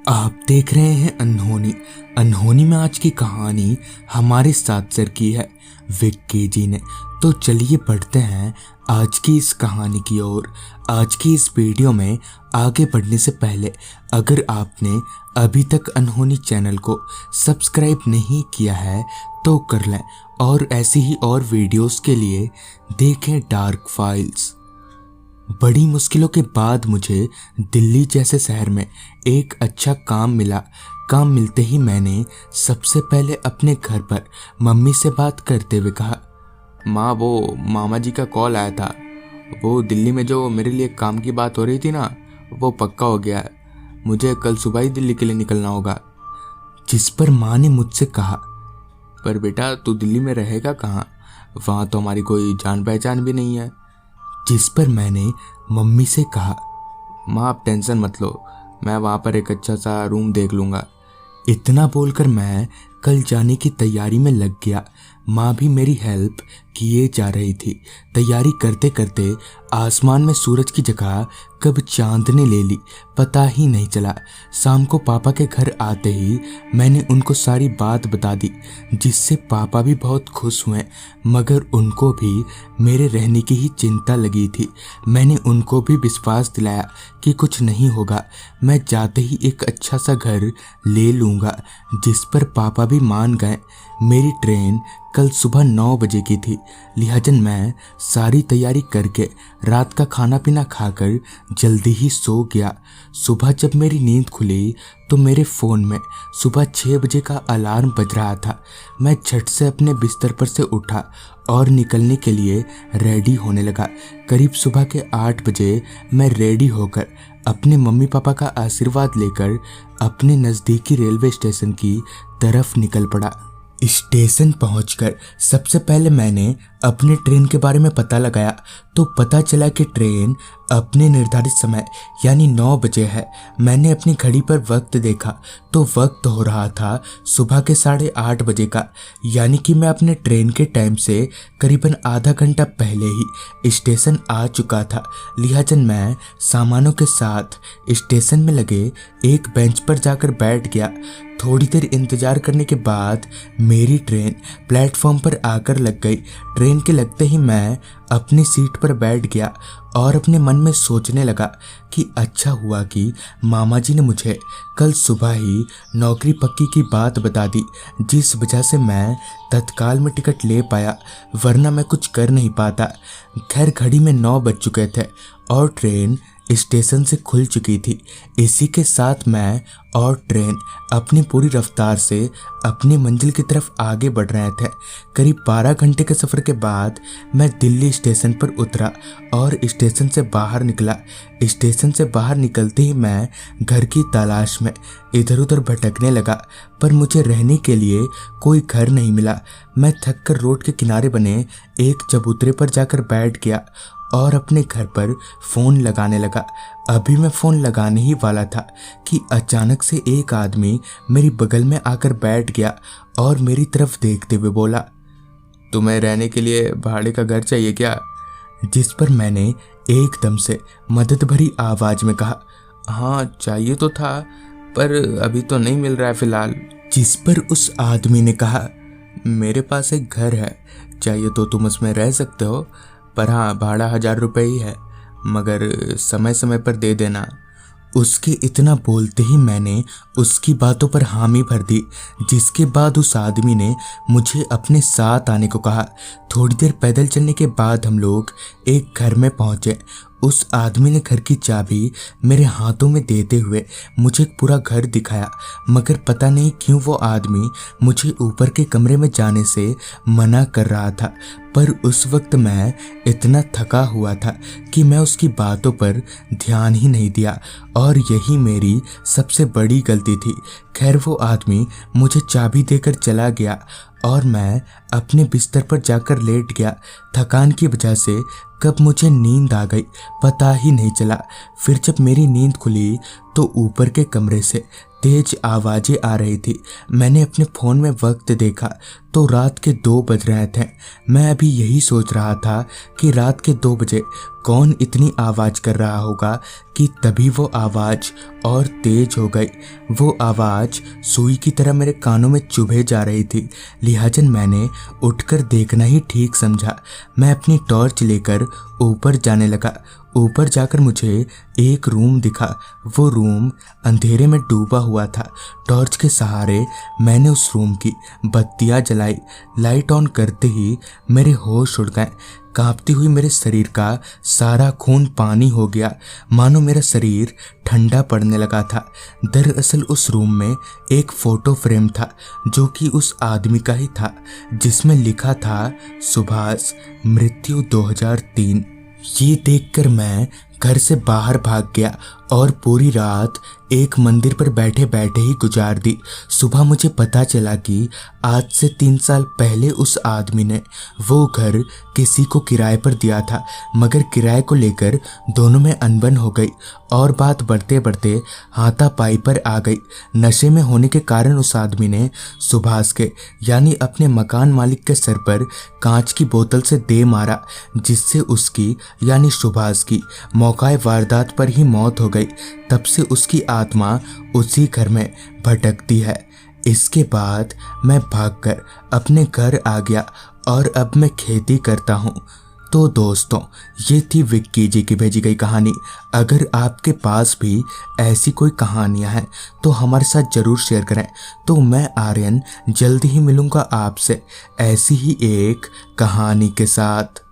आप देख रहे हैं अनहोनी। अनहोनी में आज की कहानी हमारे साथ शेयर की है विक्की जी ने। तो चलिए बढ़ते हैं आज की इस कहानी की ओर। आज की इस वीडियो में आगे बढ़ने से पहले अगर आपने अभी तक अनहोनी चैनल को सब्सक्राइब नहीं किया है तो कर लें, और ऐसी ही और वीडियोस के लिए देखें डार्क फाइल्स। बड़ी मुश्किलों के बाद मुझे दिल्ली जैसे शहर में एक अच्छा काम मिला। काम मिलते ही मैंने सबसे पहले अपने घर पर मम्मी से बात करते हुए कहा, माँ वो मामा जी का कॉल आया था। वो दिल्ली में जो मेरे लिए काम की बात हो रही थी ना, वो पक्का हो गया है। मुझे कल सुबह ही दिल्ली के लिए निकलना होगा। जिस पर माँ ने मुझसे कहा, पर बेटा तू दिल्ली में रहेगा कहाँ? वहाँ तो हमारी कोई जान पहचान भी नहीं है। जिस पर मैंने मम्मी से कहा, माँ आप टेंशन मत लो, मैं वहाँ पर एक अच्छा सा रूम देख लूँगा। इतना बोलकर मैं कल जाने की तैयारी में लग गया। माँ भी मेरी हेल्प किए जा रही थी। तैयारी करते करते आसमान में सूरज की जगह कब चांद ने ले ली पता ही नहीं चला। शाम को पापा के घर आते ही मैंने उनको सारी बात बता दी, जिससे पापा भी बहुत खुश हुए, मगर उनको भी मेरे रहने की ही चिंता लगी थी। मैंने उनको भी विश्वास दिलाया कि कुछ नहीं होगा, मैं जाते ही एक अच्छा सा घर ले लूँगा, जिस पर पापा भी मान गए। मेरी ट्रेन कल सुबह 9 बजे की थी, लिहाजन मैं सारी तैयारी करके रात का खाना पीना खाकर जल्दी ही सो गया। सुबह जब मेरी नींद खुली तो मेरे फ़ोन में सुबह 6 बजे का अलार्म बज रहा था। मैं झट से अपने बिस्तर पर से उठा और निकलने के लिए रेडी होने लगा। करीब सुबह के 8 बजे मैं रेडी होकर अपने मम्मी पापा का आशीर्वाद लेकर अपने नज़दीकी रेलवे स्टेशन की तरफ निकल पड़ा। स्टेशन पहुंचकर सबसे पहले मैंने अपने ट्रेन के बारे में पता लगाया तो पता चला कि ट्रेन अपने निर्धारित समय यानी 9 बजे है। मैंने अपनी घड़ी पर वक्त देखा तो वक्त हो रहा था सुबह के 8:30 बजे का, यानी कि मैं अपने ट्रेन के टाइम से करीबन आधा घंटा पहले ही स्टेशन आ चुका था। लिहाजन मैं सामानों के साथ स्टेशन में लगे एक बेंच पर जाकर बैठ गया। थोड़ी देर इंतजार करने के बाद मेरी ट्रेन प्लेटफॉर्म पर आकर लग गई। ट्रेन के लगते ही मैं अपनी सीट पर बैठ गया और अपने मन में सोचने लगा कि अच्छा हुआ कि मामा जी ने मुझे कल सुबह ही नौकरी पक्की की बात बता दी, जिस वजह से मैं तत्काल में टिकट ले पाया, वरना मैं कुछ कर नहीं पाता। खैर घड़ी में 9 बज चुके थे और ट्रेन स्टेशन से खुल चुकी थी। इसी के साथ मैं और ट्रेन अपनी पूरी रफ्तार से अपनी मंजिल की तरफ आगे बढ़ रहे थे। करीब 12 घंटे के सफ़र के बाद मैं दिल्ली स्टेशन पर उतरा और स्टेशन से बाहर निकला। स्टेशन से बाहर निकलते ही मैं घर की तलाश में इधर उधर भटकने लगा, पर मुझे रहने के लिए कोई घर नहीं मिला। मैं थक कर रोड के किनारे बने एक चबूतरे पर जाकर बैठ गया और अपने घर पर फ़ोन लगाने लगा। अभी मैं फ़ोन लगाने ही वाला था कि अचानक से एक आदमी मेरी बगल में आकर बैठ गया और मेरी तरफ देखते हुए बोला, तुम्हें रहने के लिए भाड़े का घर चाहिए क्या? जिस पर मैंने एकदम से मदद भरी आवाज़ में कहा, हाँ चाहिए तो था, पर अभी तो नहीं मिल रहा है फ़िलहाल। जिस पर उस आदमी ने कहा, मेरे पास एक घर है, चाहिए तो तुम उसमें रह सकते हो, पर हाँ भाड़ा 1000 रुपये ही है, मगर समय समय पर दे देना। उसके इतना बोलते ही मैंने उसकी बातों पर हामी भर दी, जिसके बाद उस आदमी ने मुझे अपने साथ आने को कहा। थोड़ी देर पैदल चलने के बाद हम लोग एक घर में पहुंचे। उस आदमी ने घर की चाबी मेरे हाथों में देते हुए मुझे पूरा घर दिखाया, मगर पता नहीं क्यों वो आदमी मुझे ऊपर के कमरे में जाने से मना कर रहा था। पर उस वक्त मैं इतना थका हुआ था कि मैं उसकी बातों पर ध्यान ही नहीं दिया, और यही मेरी सबसे बड़ी गलती थी। खैर वो आदमी मुझे चाबी देकर चला गया और मैं अपने बिस्तर पर जाकर लेट गया। थकान की वजह से कब मुझे नींद आ गई पता ही नहीं चला। फिर जब मेरी नींद खुली तो ऊपर के कमरे से तेज आवाजें आ रही थी। मैंने अपने फ़ोन में वक्त देखा तो रात के 2 बज रहे थे। मैं अभी यही सोच रहा था कि रात के 2 बजे कौन इतनी आवाज़ कर रहा होगा कि तभी वो आवाज़ और तेज हो गई। वो आवाज़ सुई की तरह मेरे कानों में चुभे जा रही थी। लिहाजन मैंने उठकर देखना ही ठीक समझा। मैं अपनी टॉर्च लेकर ऊपर जाने लगा। ऊपर जाकर मुझे एक रूम दिखा। वो रूम अंधेरे में डूबा हुआ था। टॉर्च के सहारे मैंने उस रूम की बत्तियां जलाई। लाइट ऑन करते ही मेरे होश उड़ गए। कांपती हुई मेरे शरीर का सारा खून पानी हो गया, मानो मेरा शरीर ठंडा पड़ने लगा था। दरअसल उस रूम में एक फोटो फ्रेम था जो कि उस आदमी का ही था, जिसमें लिखा था सुभाष, मृत्यु 2003। ये देखकर मैं घर से बाहर भाग गया और पूरी रात एक मंदिर पर बैठे बैठे ही गुजार दी। सुबह मुझे पता चला कि आज से 3 साल पहले उस आदमी ने वो घर किसी को किराए पर दिया था, मगर किराए को लेकर दोनों में अनबन हो गई और बात बढ़ते बढ़ते हाथापाई पर आ गई। नशे में होने के कारण उस आदमी ने सुभाष के यानी अपने मकान मालिक के सर पर कांच की बोतल से दे मारा, जिससे उसकी यानी सुभाष की मौकाए वारदात पर ही मौत हो गई। तब से उसकी आत्मा उसी घर में भटकती है। इसके बाद मैं भागकर अपने घर आ गया और अब मैं खेती करता हूँ। तो दोस्तों, ये थी विक्की जी की भेजी गई कहानी। अगर आपके पास भी ऐसी कोई कहानियाँ हैं तो हमारे साथ ज़रूर शेयर करें। तो मैं आर्यन जल्दी ही मिलूँगा आपसे ऐसी ही एक कहानी के साथ।